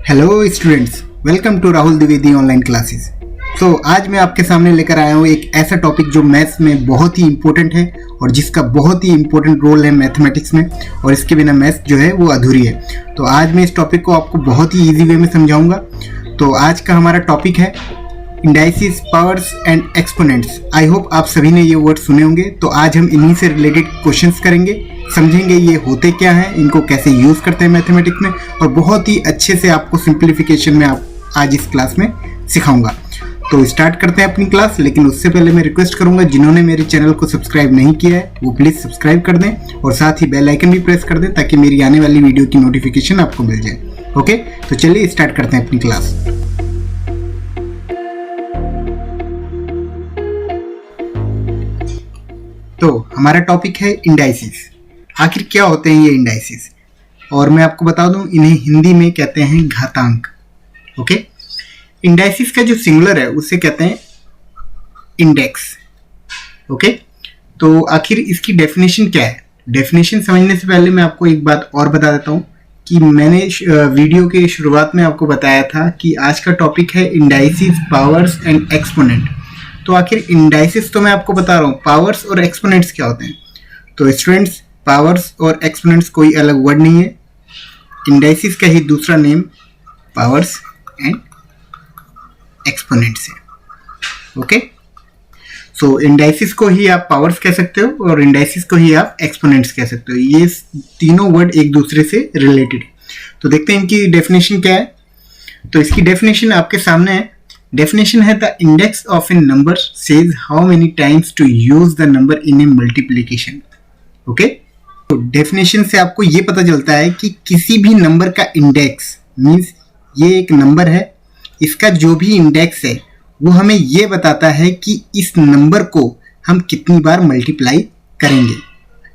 Hello students, welcome to Rahul Dwivedi online classes. तो आज मैं आपके सामने लेकर आया हूँ एक ऐसा टॉपिक जो मैथ्स में बहुत ही इम्पोर्टेंट है और जिसका बहुत ही इम्पोर्टेंट रोल है मैथमेटिक्स में, और इसके बिना मैथ्स जो है वो अधूरी है। तो आज मैं इस टॉपिक को आपको बहुत ही ईजी वे में समझाऊंगा। तो आज का हमारा टॉपिक है indices, powers and exponents. I hope आप सभी ने ये वर्ड सुने होंगे। तो आज हम इन्हीं से रिलेटेड क्वेश्चंस करेंगे, समझेंगे ये होते क्या हैं, इनको कैसे यूज़ करते हैं मैथमेटिक्स में, और बहुत ही अच्छे से आपको सिंप्लीफिकेशन में आज इस क्लास में सिखाऊंगा। तो स्टार्ट करते हैं अपनी क्लास। लेकिन उससे पहले मैं रिक्वेस्ट करूंगा, जिन्होंने मेरे चैनल को सब्सक्राइब नहीं किया है वो प्लीज़ सब्सक्राइब कर दें और साथ ही बेल आइकन भी प्रेस कर दें ताकि मेरी आने वाली वीडियो की नोटिफिकेशन आपको मिल जाए। ओके, तो चलिए स्टार्ट करते हैं अपनी क्लास। तो हमारा टॉपिक है इंडाइसिस। आखिर क्या होते हैं ये इंडाइसिस, और मैं आपको बता दूं इन्हें हिंदी में कहते हैं घातांक। ओके, इंडाइसिस का जो सिंगुलर है उसे कहते हैं इंडेक्स। ओके, तो आखिर इसकी डेफिनेशन क्या है? डेफिनेशन समझने से पहले मैं आपको एक बात और बता देता हूं कि मैंने वीडियो के शुरुआत में आपको बताया था कि आज का टॉपिक है इंडाइसिस, पावर्स एंड एक्सपोनेंट। तो आखिर इंडाइसिस तो मैं आपको बता रहा हूँ, पावर्स और एक्सपोनेंट्स क्या होते हैं? तो स्टूडेंट्स, पावर्स और एक्सपोनेंट्स कोई अलग वर्ड नहीं है। इंडाइसिस का ही दूसरा नेम पावर्स एंड एक्सपोनेंट्स है। ओके, सो इंडाइसिस को ही आप पावर्स कह सकते हो और इंडाइसिस को ही आप एक्सपोनेंट्स कह सकते हो। ये तीनों वर्ड एक दूसरे से रिलेटेड है। तो देखते हैं इनकी डेफिनेशन क्या है। तो इसकी डेफिनेशन आपके सामने है। डेफिनेशन है the index of a number says how many times to use the number in a multiplication. Okay, तो डेफिनेशन से आपको ये पता चलता है कि किसी भी नंबर का इंडेक्स मीन्स ये एक नंबर है, इसका जो भी इंडेक्स है वो हमें ये बताता है कि इस नंबर को हम कितनी बार मल्टीप्लाई करेंगे।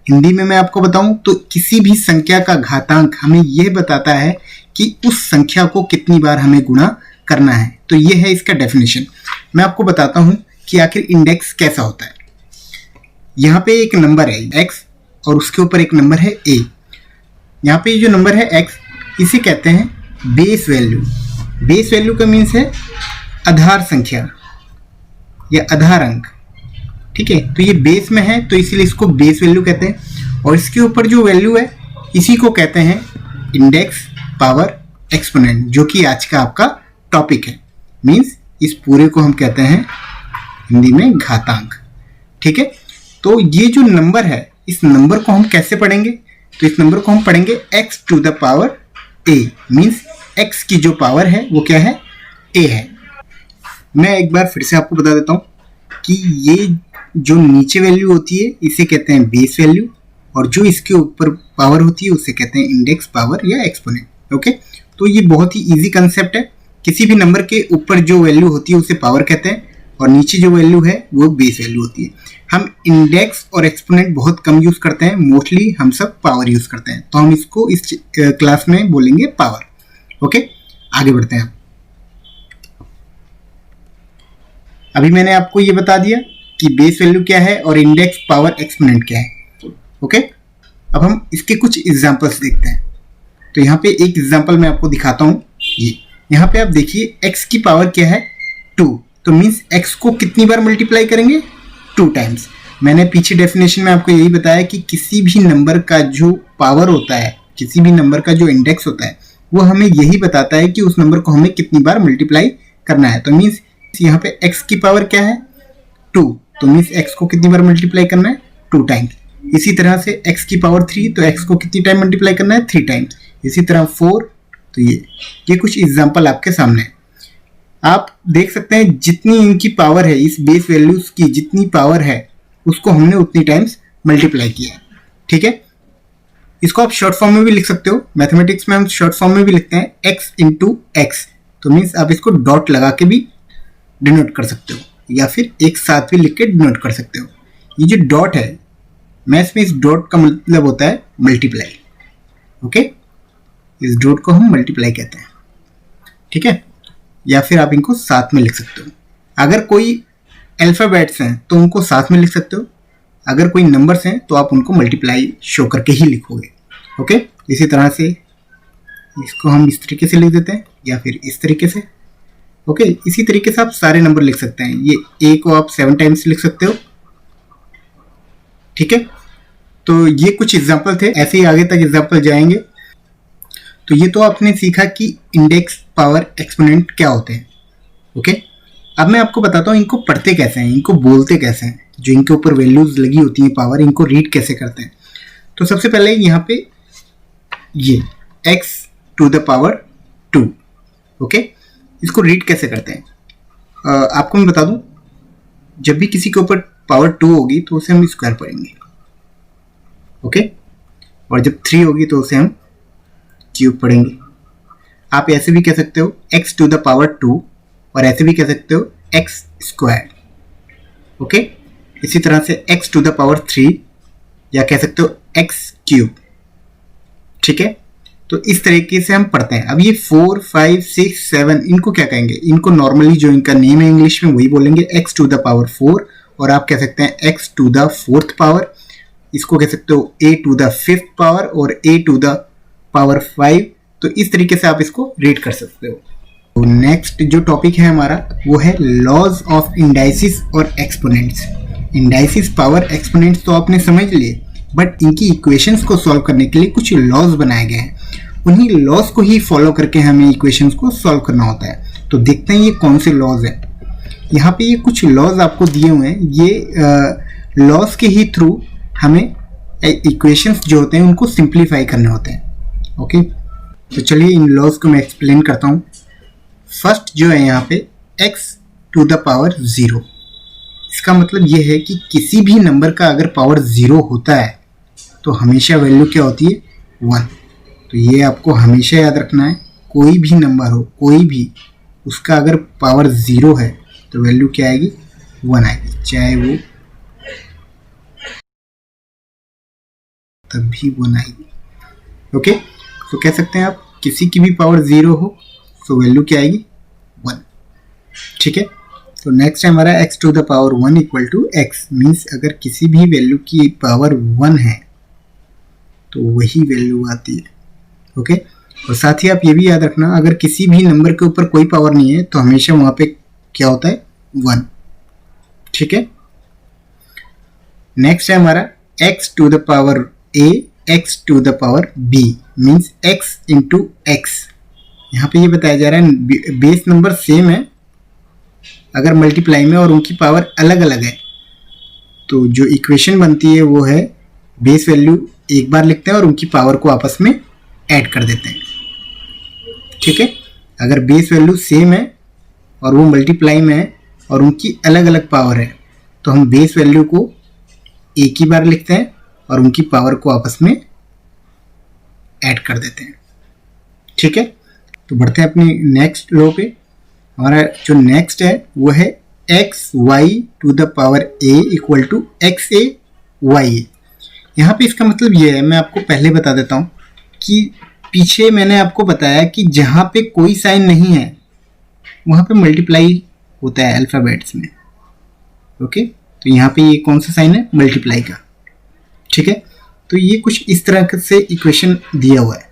हिंदी में मैं आपको बताऊं तो किसी भी संख्या का घातांक हमें यह बताता है कि उस संख्या को कितनी बार हमें गुणा करना है। तो ये है इसका डेफिनेशन। मैं आपको बताता हूं कि आखिर इंडेक्स कैसा होता है। यहाँ पे एक नंबर है x और उसके ऊपर एक नंबर है a। यहाँ पे जो नंबर है x, इसे कहते हैं बेस वैल्यू। बेस वैल्यू का मीन्स है आधार संख्या या आधार अंक। ठीक है, तो ये बेस में है तो इसीलिए इसको बेस वैल्यू कहते हैं। और इसके ऊपर जो वैल्यू है इसी को कहते हैं इंडेक्स, पावर, एक्सपोनेंट, जो कि आज का आपका टॉपिक है। मीन्स इस पूरे को हम कहते हैं हिंदी में घातांक। ठीक है, तो ये जो नंबर है इस नंबर को हम कैसे पढ़ेंगे? तो इस नंबर को हम पढ़ेंगे x to the power a। मीन्स x की जो पावर है वो क्या है? a है। मैं एक बार फिर से आपको बता देता हूँ कि ये जो नीचे वैल्यू होती है इसे कहते हैं बेस वैल्यू, और जो इसके ऊपर पावर होती है उसे कहते हैं इंडेक्स, पावर या एक्सपोनेंट। ओके, तो ये बहुत ही ईजी कंसेप्ट है। किसी भी नंबर के ऊपर जो वैल्यू होती है उसे पावर कहते हैं और नीचे जो वैल्यू है वो बेस वैल्यू होती है। हम इंडेक्स और एक्सपोनेंट बहुत कम यूज करते हैं, मोस्टली हम सब पावर यूज करते हैं। तो हम इसको इस क्लास में बोलेंगे पावर। ओके, आगे बढ़ते हैं। अभी मैंने आपको ये बता दिया कि बेस वैल्यू क्या है और इंडेक्स, पावर, एक्सपोनेंट क्या है। ओके, अब हम इसके कुछ एग्जांपल्स देखते हैं। तो यहाँ पे एक एग्जांपल मैं आपको दिखाता हूँ। ये यहाँ पे आप देखिए x की पावर क्या है? 2। तो मीन्स x को कितनी बार मल्टीप्लाई करेंगे? 2 टाइम्स। मैंने पीछे डेफिनेशन में आपको यही बताया कि किसी भी नंबर का जो पावर होता है, किसी भी नंबर का जो इंडेक्स होता है वो हमें यही बताता है कि उस नंबर को हमें कितनी बार मल्टीप्लाई करना है। तो मीन्स यहाँ पे x की पावर क्या है? 2। तो मीन्स x को कितनी बार मल्टीप्लाई करना है? 2 टाइम्स। इसी तरह से x की पावर 3, तो x को कितनी टाइम मल्टीप्लाई करना है? 3 टाइम्स। इसी तरह 4। तो ये कुछ एग्जाम्पल आपके सामने है। आप देख सकते हैं जितनी इनकी पावर है, इस बेस वैल्यूज की जितनी पावर है उसको हमने उतनी टाइम्स मल्टीप्लाई किया है। ठीक है, इसको आप शॉर्ट फॉर्म में भी लिख सकते हो। मैथमेटिक्स में हम शॉर्ट फॉर्म में भी लिखते हैं x इंटू एक्स। तो मीन्स आप इसको डॉट लगा के भी डिनोट कर सकते हो या फिर एक साथ भी लिख के डिनोट कर सकते हो। ये जो डॉट है, मैथ्स में इस डॉट का मतलब होता है मल्टीप्लाई। ओके, इस डॉट को हम मल्टीप्लाई कहते हैं। ठीक है, या फिर आप इनको साथ में लिख सकते हो। अगर कोई अल्फाबेट्स हैं तो उनको साथ में लिख सकते हो, अगर कोई नंबर्स हैं तो आप उनको मल्टीप्लाई शो करके ही लिखोगे। ओके, इसी तरह से इसको हम इस तरीके से लिख देते हैं या फिर इस तरीके से। ओके, इसी तरीके से आप सारे नंबर लिख सकते हैं। ये a को आप 7 टाइम्स लिख सकते हो। ठीक है, तो ये कुछ एग्जाम्पल थे, ऐसे ही आगे तक एग्जाम्पल जाएंगे। तो ये तो आपने सीखा कि इंडेक्स, पावर, एक्सपोनेंट क्या होते हैं। ओके, अब मैं आपको बताता हूँ इनको पढ़ते कैसे हैं, इनको बोलते कैसे हैं। जो इनके ऊपर वैल्यूज लगी होती है पावर, इनको रीड कैसे करते हैं। तो सबसे पहले यहाँ पे ये x to the power 2, okay, इसको रीड कैसे करते हैं आपको मैं बता दूं। जब भी किसी के ऊपर पावर 2 होगी तो उसे हम स्क्वायर पढ़ेंगे, ओके, और जब 3 होगी तो उसे हम क्यूब पढ़ेंगे। आप ऐसे भी कह सकते हो x टू द पावर 2 और ऐसे भी कह सकते हो x स्क्वायर, ओके। इसी तरह से x टू द पावर 3 या कह सकते हो x क्यूब, ठीक है। तो इस तरीके से हम पढ़ते हैं। अब ये 4, 5, 6, 7 इनको क्या कहेंगे, इनको नॉर्मली जो इनका नेम है इंग्लिश में वही बोलेंगे x टू द पावर 4, और आप कह सकते हैं x to the 4th power, इसको कह सकते हो a to the 5th power और a टू द पावर 5। तो इस तरीके से आप इसको रीड कर सकते हो। तो नेक्स्ट जो टॉपिक है हमारा वो है लॉज ऑफ इंडाइसिस और एक्सपोनेंट्स। इंडाइसिस, पावर, एक्सपोनेंट्स तो आपने समझ लिए, बट इनकी इक्वेशंस को सॉल्व करने के लिए कुछ लॉज बनाए गए हैं। उन्हीं लॉज को ही फॉलो करके हमें इक्वेशंस को सॉल्व करना होता है। तो देखते हैं ये कौन से लॉज हैं। यहाँ पे ये कुछ लॉज आपको दिए हुए हैं। ये लॉज के ही थ्रू हमें इक्वेशंस जो होते हैं उनको सिंप्लीफाई करने होते हैं, ओके। तो चलिए इन लॉज को मैं एक्सप्लेन करता हूँ। फर्स्ट जो है यहाँ पे x टू द पावर 0, इसका मतलब ये है कि किसी भी नंबर का अगर पावर 0 होता है तो हमेशा वैल्यू क्या होती है, 1। तो ये आपको हमेशा याद रखना है। कोई भी नंबर हो, कोई भी, उसका अगर पावर 0 है तो वैल्यू क्या आएगी, 1 आएगी, चाहे वो तब भी 1 आएगी, ओके। तो कह सकते हैं आप किसी की भी पावर 0 हो तो वैल्यू क्या आएगी, 1, ठीक है। तो नेक्स्ट है हमारा x to the power 1 equal to x, means अगर किसी भी वैल्यू की पावर 1 है तो वही वैल्यू आती है, ओके। और साथ ही आप ये भी याद रखना, अगर किसी भी नंबर के ऊपर कोई पावर नहीं है तो हमेशा वहाँ पे क्या होता है, 1, ठीक है। नेक्स्ट है हमारा x to the power a, x to the power b, means x into x। यहाँ पे ये बताया जा रहा है बेस नंबर सेम है अगर मल्टीप्लाई में, और उनकी पावर अलग अलग है, तो जो इक्वेशन बनती है वो है बेस वैल्यू एक बार लिखते हैं और उनकी पावर को आपस में ऐड कर देते हैं, ठीक है। अगर बेस वैल्यू सेम है और वो मल्टीप्लाई में है और उनकी अलग अलग पावर है तो हम बेस वैल्यू को एक ही बार लिखते हैं और उनकी पावर को आपस में ऐड कर देते हैं, ठीक है। तो बढ़ते हैं अपनी नेक्स्ट लो पे। हमारा जो नेक्स्ट है वो है X Y to the power a equal to X A Y A. यहाँ पे इसका मतलब ये है, मैं आपको पहले बता देता हूँ कि पीछे मैंने आपको बताया कि जहाँ पे कोई साइन नहीं है वहाँ पे मल्टीप्लाई होता है अल्फ़ाबेट्स में, ओके। तो यहाँ पे ये कौन सा साइन है, मल्टीप्लाई का, ठीक है। तो ये कुछ इस तरह से इक्वेशन दिया हुआ है।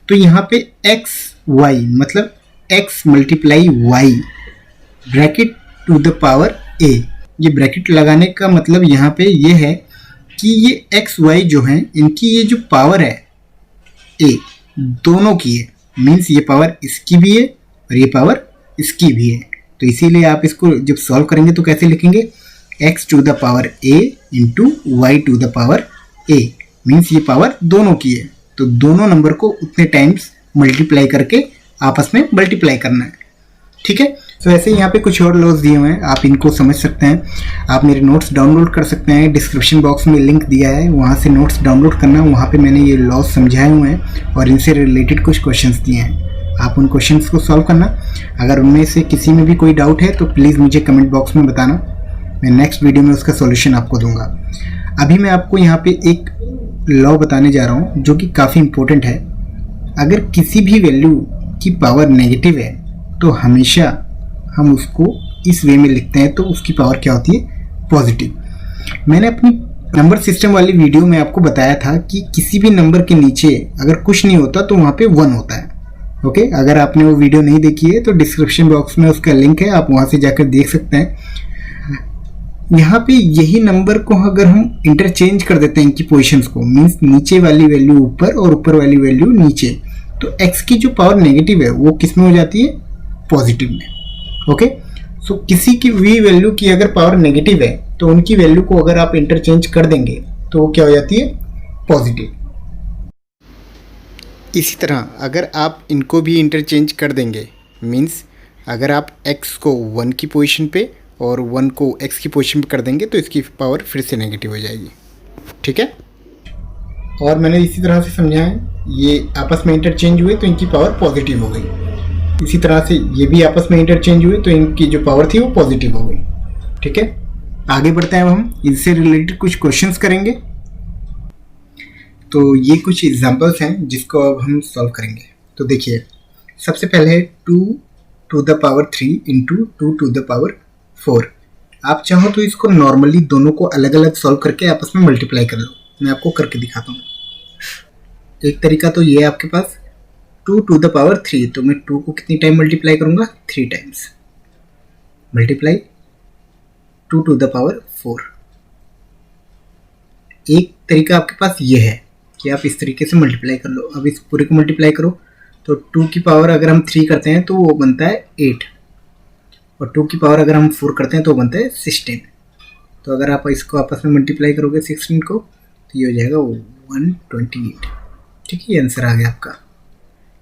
तो यहाँ पे एक्स वाई मतलब x multiply Y bracket to the power a। ये ब्रैकेट लगाने का मतलब यहाँ पे ये है कि ये x y जो हैं इनकी ये जो पावर है a दोनों की है, मीन्स ये पावर इसकी भी है और ये पावर इसकी भी है। तो इसीलिए आप इसको जब सॉल्व करेंगे तो कैसे लिखेंगे, x to the power a into Y to the power a, means ये पावर दोनों की है। तो दोनों नंबर को उतने टाइम्स मल्टीप्लाई करके आपस में मल्टीप्लाई करना है, ठीक है। तो ऐसे यहाँ पे कुछ और लॉज दिए हुए हैं, आप इनको समझ सकते हैं। आप मेरे नोट्स डाउनलोड कर सकते हैं, डिस्क्रिप्शन बॉक्स में लिंक दिया है, वहाँ से नोट्स डाउनलोड करना। वहाँ पे मैंने ये लॉज समझाए हुए हैं और इनसे रिलेटेड कुछ क्वेश्चंस दिए हैं। आप उन क्वेश्चंस को सॉल्व करना। अगर उनमें से किसी में भी कोई डाउट है तो प्लीज़ मुझे कमेंट बॉक्स में बताना, मैं नेक्स्ट वीडियो में उसका सॉल्यूशन आपको दूंगा। अभी मैं आपको यहाँ पे एक लॉ बताने जा रहा हूँ जो कि काफ़ी इंपॉर्टेंट है। अगर किसी भी वैल्यू की पावर नेगेटिव है तो हमेशा हम उसको इस वे में लिखते हैं तो उसकी पावर क्या होती है, पॉजिटिव। मैंने अपनी नंबर सिस्टम वाली वीडियो में आपको बताया था कि किसी भी नंबर के नीचे अगर कुछ नहीं होता तो वहाँ पे 1 होता है। ओके, अगर आपने वो वीडियो नहीं देखी है तो डिस्क्रिप्शन बॉक्स में उसका लिंक है, आप वहाँ से जाकर देख सकते हैं। यहाँ पे यही नंबर को अगर हम इंटरचेंज कर देते हैं इनकी पोजीशंस को, मींस नीचे वाली वैल्यू ऊपर और ऊपर वाली वैल्यू नीचे, तो x की जो पावर नेगेटिव है वो किस में हो जाती है? पॉजिटिव में। ओके, सो किसी की भी वैल्यू की अगर पावर नेगेटिव है तो उनकी वैल्यू को अगर आप इंटरचेंज कर देंगे तो वो क्या हो जाती है? पॉजिटिव। इसी तरह अगर आप इनको भी इंटरचेंज कर देंगे, मींस अगर आप x को 1 की पोजीशन पे और 1 को x की पोजीशन पे कर देंगे तो इसकी पावर फिर से नेगेटिव हो जाएगी। ठीक है, और मैंने इसी तरह से समझा है, ये आपस में इंटरचेंज हुए तो इनकी पावर पॉजिटिव हो गई। इसी तरह से ये भी आपस में इंटरचेंज हुए तो इनकी जो पावर थी वो पॉजिटिव हो गई। ठीक है, आगे बढ़ते हैं। अब हम इससे रिलेटेड कुछ क्वेश्चंस करेंगे। तो ये कुछ एग्जांपल्स हैं जिसको अब हम सॉल्व करेंगे। तो देखिए, सबसे पहले है 2 to the power 3 into 2 to the power 4। आप चाहो तो इसको नॉर्मली दोनों को अलग अलग सॉल्व करके आपस में मल्टीप्लाई कर लो। मैं आपको करके दिखाता हूँ। एक तरीका तो ये है आपके पास 2 to the power 3, तो मैं 2 को कितनी टाइम मल्टीप्लाई करूँगा? 3 times. Multiply 2 to the power 4। एक तरीका आपके पास ये है कि आप इस तरीके से मल्टीप्लाई कर लो। अब इस पूरे को मल्टीप्लाई करो तो 2 की पावर अगर हम 3 करते हैं तो वो बनता है 8, और 2 की पावर अगर हम 4 करते हैं तो बनता है 16। तो अगर आप इसको आपस में मल्टीप्लाई करोगे 16 को तो ये हो जाएगा 128। ठीक है, ये आंसर आ गया आपका।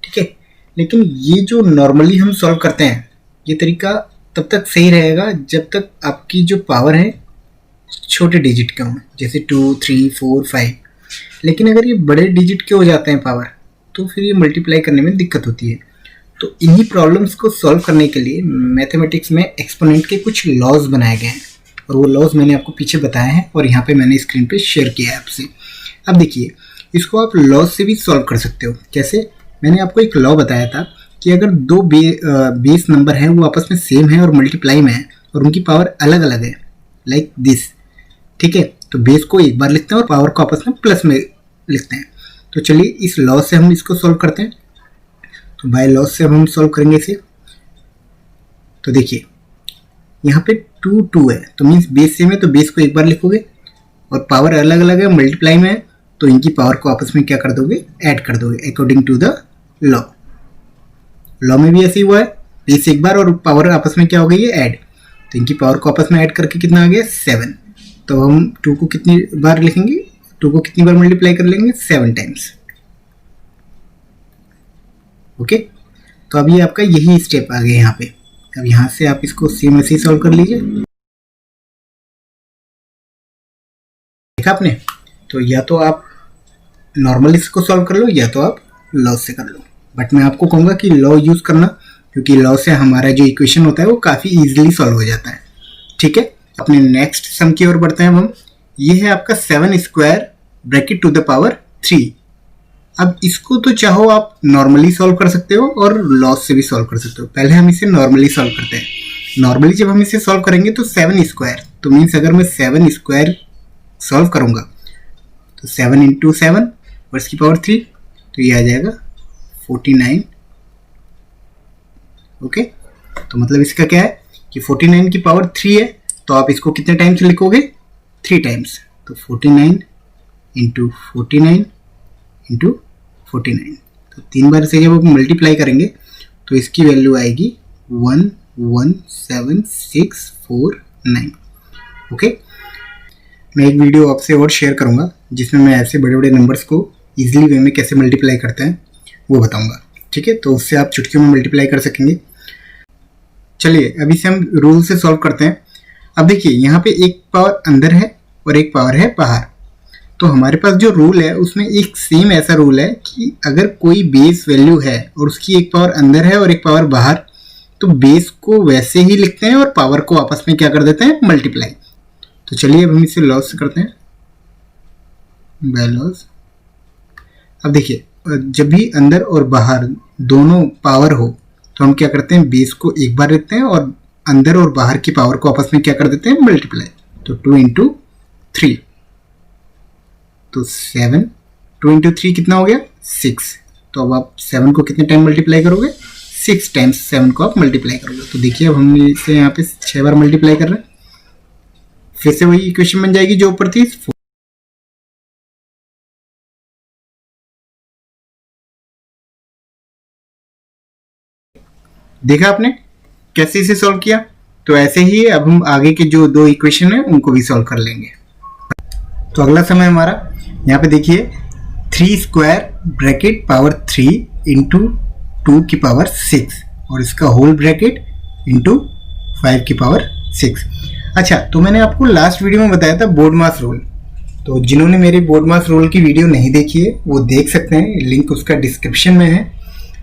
ठीक है, लेकिन ये जो नॉर्मली हम सॉल्व करते हैं ये तरीका तब तक सही रहेगा जब तक आपकी जो पावर है छोटे डिजिट के हों, जैसे 2, 3, 4, 5। लेकिन अगर ये बड़े डिजिट के हो जाते हैं पावर, तो फिर ये मल्टीप्लाई करने में दिक्कत होती है। तो इन्हीं प्रॉब्लम्स को सॉल्व करने के लिए मैथमेटिक्स में एक्सपोनेंट के कुछ लॉज बनाए गए हैं, और वो लॉज मैंने आपको पीछे बताए हैं और यहाँ पे मैंने स्क्रीन पे शेयर किया है आपसे। अब देखिए, इसको आप लॉज से भी सॉल्व कर सकते हो। कैसे? मैंने आपको एक लॉ बताया था कि अगर दो बेस नंबर हैं वो आपस में सेम है और मल्टीप्लाई में है और उनकी पावर अलग अलग है, लाइक दिस। ठीक है, तो बेस को एक बार लिखते हैं और पावर को आपस में प्लस में लिखते हैं। तो चलिए इस लॉ से हम इसको सॉल्व करते हैं। तो बाय लॉ से हम सॉल्व करेंगे इसे। तो देखिए, यहाँ पे 2, 2 है तो मीन्स बेस सेम है, तो बेस को एक बार लिखोगे और पावर अलग अलग है, मल्टीप्लाई में है, तो इनकी पावर को आपस में क्या कर दोगे? ऐड कर दोगे according to the law. Law में भी ऐसे ही हुआ है, बेस एक बार और पावर आपस में क्या हो गई है? ऐड। तो इनकी पावर को आपस में ऐड करके कितना आ गया? 7। तो हम 2 को कितनी बार लिखेंगे? 2 को कितनी बार मल्टीप्लाई कर लेंगे? 7 टाइम्स। ओके, तो अब ये आपका यही स्टेप आ गया यहाँ पे। अब यहाँ से आप इसको सेम ऐसे ही सॉल्व कर लीजिए। देखा आपने? तो या तो आप नॉर्मल इसको सॉल्व कर लो या तो आप लॉ से कर लो, बट मैं आपको कहूँगा कि लॉ यूज़ करना, क्योंकि लॉ से हमारा जो इक्वेशन होता है वो काफ़ी ईजिली सॉल्व हो जाता है। ठीक है, अपने नेक्स्ट सम की ओर बढ़ते हैं हम। ये है आपका 7 square bracket to the power 3। अब इसको तो चाहो आप नॉर्मली सॉल्व कर सकते हो और लॉस से भी सॉल्व कर सकते हो। पहले हम इसे नॉर्मली सॉल्व करते हैं। नॉर्मली जब हम इसे सॉल्व करेंगे तो 7 स्क्वायर, तो मीन्स अगर मैं 7 स्क्वायर सॉल्व करूंगा तो 7 इंटू 7 और इसकी पावर 3, तो ये आ जाएगा 49। ओके, तो मतलब इसका क्या है कि 49 की पावर 3 है, तो आप इसको कितने टाइम्स लिखोगे? 3 टाइम्स। तो 49 इंटू 49 इंटू 49, तो 3 बार से जब आप मल्टीप्लाई करेंगे तो इसकी वैल्यू आएगी 117,649। ओके, मैं एक वीडियो आपसे और शेयर करूंगा जिसमें मैं ऐसे बड़े बड़े नंबर्स को इजीली वे में कैसे मल्टीप्लाई करते हैं वो बताऊंगा। ठीक है, तो उससे आप चुटकियों में मल्टीप्लाई कर सकेंगे। चलिए अभी से हम रूल से सॉल्व करते हैं। अब देखिए, यहाँ पे एक पावर अंदर है और एक पावर है बाहर। तो हमारे पास जो रूल है उसमें एक सेम ऐसा रूल है कि अगर कोई बेस वैल्यू है और उसकी एक पावर अंदर है और एक पावर बाहर, तो बेस को वैसे ही लिखते हैं और पावर को आपस में क्या कर देते हैं? मल्टीप्लाई। तो चलिए अब हम इसे लॉस से करते हैं, बाय लॉस। अब देखिए, जब भी अंदर और बाहर दोनों पावर हो तो हम क्या करते हैं? बेस को एक बार लिखते हैं और अंदर और बाहर की पावर को आपस में क्या कर देते हैं? मल्टीप्लाई। तो 2 इंटू 3, तो 7, 2 इंटू 3 कितना हो गया 6। तो अब आप 7 को कितने टाइम मल्टीप्लाई करोगे, 6 टाइम्स 7 को आप मल्टीप्लाई करोगे। तो देखिए अब हम इसे यहाँ पे 6 बार मल्टीप्लाई कर रहे हैं, फिर से वही इक्वेशन बन जाएगी जो ऊपर थी। देखा आपने कैसे इसे सॉल्व किया। तो ऐसे ही अब हम आगे के जो 2 इक्वेशन है उनको भी सॉल्व कर लेंगे। तो अगला समय हमारा यहाँ पे देखिए 3 स्क्वायर ब्रैकेट पावर 3 इंटू 2 की पावर 6 और इसका होल ब्रैकेट इंटू 5 की पावर 6। अच्छा, तो मैंने आपको लास्ट वीडियो में बताया था बोर्ड मास रूल। तो जिन्होंने मेरी बोर्ड मास रूल की वीडियो नहीं देखी है वो देख सकते हैं, लिंक उसका डिस्क्रिप्शन में है।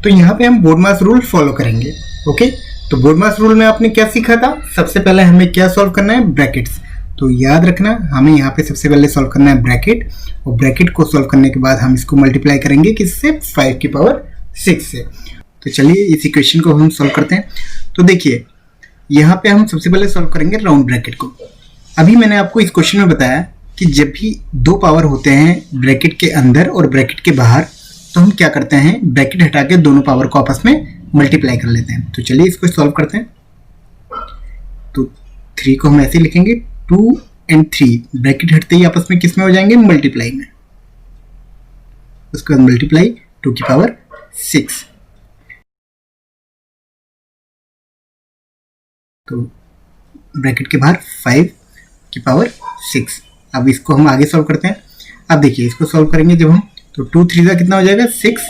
तो यहाँ पे हम बोर्ड मास रूल फॉलो करेंगे। ओके, तो बोर्ड मास रूल में आपने क्या सीखा था, सबसे पहले हमें क्या सॉल्व करना है, ब्रैकेट्स। तो याद रखना हमें यहाँ पे सबसे पहले सॉल्व करना है ब्रैकेट, और ब्रैकेट को सॉल्व करने के बाद हम इसको मल्टीप्लाई करेंगे किससे, 5 की पावर 6 से। तो चलिए इस इक्वेशन को हम सॉल्व करते हैं। तो देखिए यहाँ पे हम सबसे पहले सॉल्व करेंगे राउंड ब्रैकेट को। अभी मैंने आपको इस क्वेश्चन में बताया कि जब भी 2 पावर होते हैं ब्रैकेट के अंदर और ब्रैकेट के बाहर, तो हम क्या करते हैं, ब्रैकेट हटा के दोनों पावर को आपस में मल्टीप्लाई कर लेते हैं। तो चलिए इसको सॉल्व करते हैं। तो 3 को हम ऐसे लिखेंगे, 2 और 3 ब्रैकेट हटते ही आपस में किस में हो जाएंगे, मल्टीप्लाई में। उसके बाद मल्टीप्लाई 2 की पावर 6। तो ब्रैकेट के बाहर 5 की पावर 6। अब इसको हम आगे सॉल्व करते हैं। अब देखिए इसको सॉल्व करेंगे जब हम, तो 2 3 का कितना हो जाएगा 6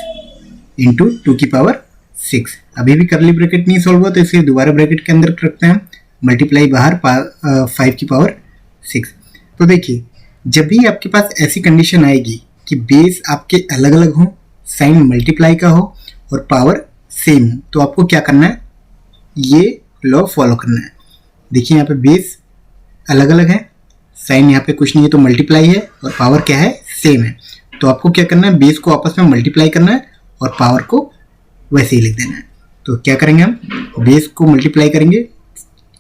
इंटू 2 की पावर 6। अभी भी करली ब्रैकेट नहीं सॉल्व हुआ तो इसे दोबारा ब्रैकेट के अंदर रखते हैं, मल्टीप्लाई बाहर 5 की पावर 6। तो देखिए जब भी आपके पास ऐसी कंडीशन आएगी कि बेस आपके अलग अलग हो, साइन मल्टीप्लाई का हो और पावर सेम हो, तो आपको क्या करना है, ये लॉ फॉलो करना है। देखिए यहाँ पे बेस अलग अलग है, साइन यहाँ पे कुछ नहीं है तो मल्टीप्लाई है, और पावर क्या है, सेम है। तो आपको क्या करना है, बेस को आपस में मल्टीप्लाई करना है और पावर को वैसे ही लिख देना है। तो क्या करेंगे हम, बेस को मल्टीप्लाई करेंगे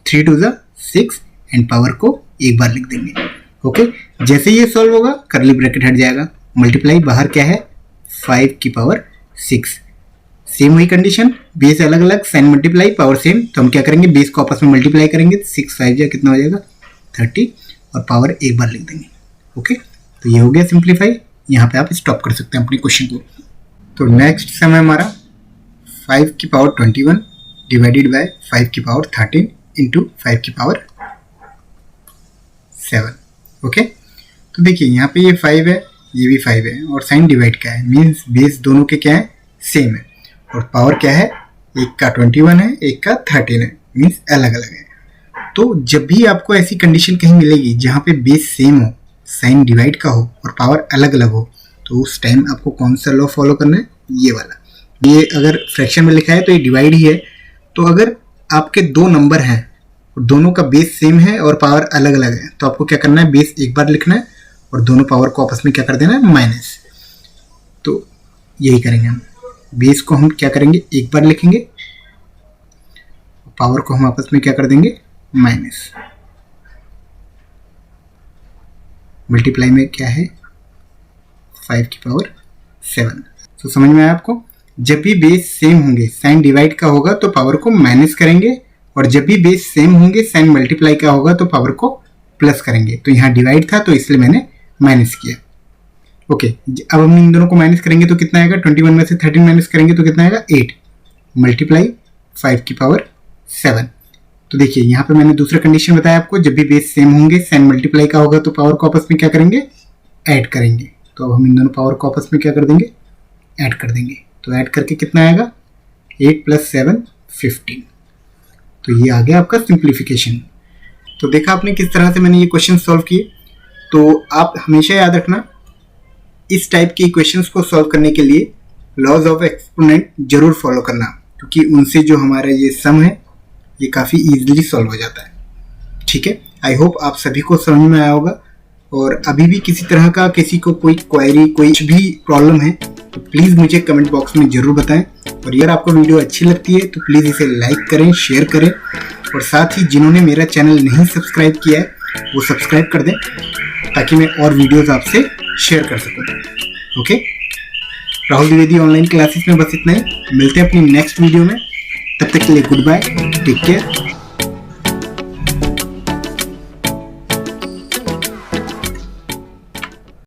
3 2 6 एंड पावर को एक बार लिख देंगे। ओके, जैसे ये सॉल्व होगा करली ब्रैकेट हट जाएगा, मल्टीप्लाई बाहर क्या है 5 की पावर 6। सेम वही कंडीशन, बेस अलग अलग, साइन मल्टीप्लाई, पावर सेम। तो हम क्या करेंगे, बेस को आपस में मल्टीप्लाई करेंगे, 6 5 जा कितना हो जाएगा 30 और पावर एक बार लिख देंगे। ओके, तो ये हो गया सिंप्लीफाई। यहाँ पे आप स्टॉप कर सकते हैं अपने क्वेश्चन को। तो नेक्स्ट समय हमारा 5 की पावर 21 डिवाइडेड बाय 5 की पावर 13 इंटू 5 की पावर 7। ओके, तो देखिए यहाँ पे ये 5 है, ये भी 5 है और साइन डिवाइड का है, मीन्स बेस दोनों के क्या है, सेम है। और पावर क्या है, एक का 21 है, एक का 13 है, मीन्स अलग अलग है। तो जब भी आपको ऐसी कंडीशन कहीं मिलेगी जहाँ पे बेस सेम हो, साइन डिवाइड का हो और पावर अलग अलग हो, तो उस टाइम आपको कौन सा लॉ फॉलो करना है, ये वाला। ये अगर फ्रैक्शन में लिखा है तो ये डिवाइड ही है। तो अगर आपके 2 नंबर हैं और दोनों का बेस सेम है और पावर अलग अलग है, तो आपको क्या करना है, बेस एक बार लिखना है और दोनों पावर को आपस में क्या कर देना है, माइनस। तो यही करेंगे हम, बेस को हम क्या करेंगे, एक बार लिखेंगे, पावर को हम आपस में क्या कर देंगे, माइनस। मल्टीप्लाई में क्या है 5 की पावर 7। तो समझ में आया आपको, जब भी बेस सेम होंगे, साइन डिवाइड का होगा तो पावर को माइनस करेंगे, और जब भी बेस सेम होंगे, साइन मल्टीप्लाई का होगा तो पावर को प्लस करेंगे। तो यहाँ डिवाइड था तो इसलिए मैंने माइनस किया। ओके, अब हम इन दोनों को माइनस करेंगे तो कितना आएगा, 21 में से 13 माइनस करेंगे तो कितना आएगा 8 मल्टीप्लाई 5 की पावर 7। तो देखिए यहाँ पे मैंने दूसरा कंडीशन बताया आपको, जब भी बेस सेम होंगे, साइन मल्टीप्लाई का होगा तो पावर को आपस में क्या करेंगे, ऐड करेंगे। तो अब हम इन दोनों पावर को आपस में क्या कर देंगे, ऐड कर देंगे। तो ऐड करके कितना आएगा, 8 + 7 15। तो ये आ गया आपका सिंप्लीफिकेशन। तो देखा आपने किस तरह से मैंने ये क्वेश्चन सॉल्व किए। तो आप हमेशा याद रखना, इस टाइप के इक्वेशंस को सॉल्व करने के लिए लॉज ऑफ एक्सपोनेंट जरूर फॉलो करना, क्योंकि उनसे जो हमारा ये सम है ये काफ़ी इजीली सॉल्व हो जाता है। ठीक है, आई होप आप सभी को समझ में आया होगा। और अभी भी किसी तरह का किसी को कोई क्वेरी, कोई भी प्रॉब्लम है तो प्लीज़ मुझे कमेंट बॉक्स में ज़रूर बताएं। और अगर आपको वीडियो अच्छी लगती है तो प्लीज़ इसे लाइक करें, शेयर करें, और साथ ही जिन्होंने मेरा चैनल नहीं सब्सक्राइब किया है वो सब्सक्राइब कर दें, ताकि मैं और वीडियोज़ आपसे शेयर कर सकूं। Okay, Rahul Dwivedi online classes में बस इतना ही। मिलते हैं अपनी नेक्स्ट वीडियो में, तब तक के लिए गुड बाय, टेक केयर।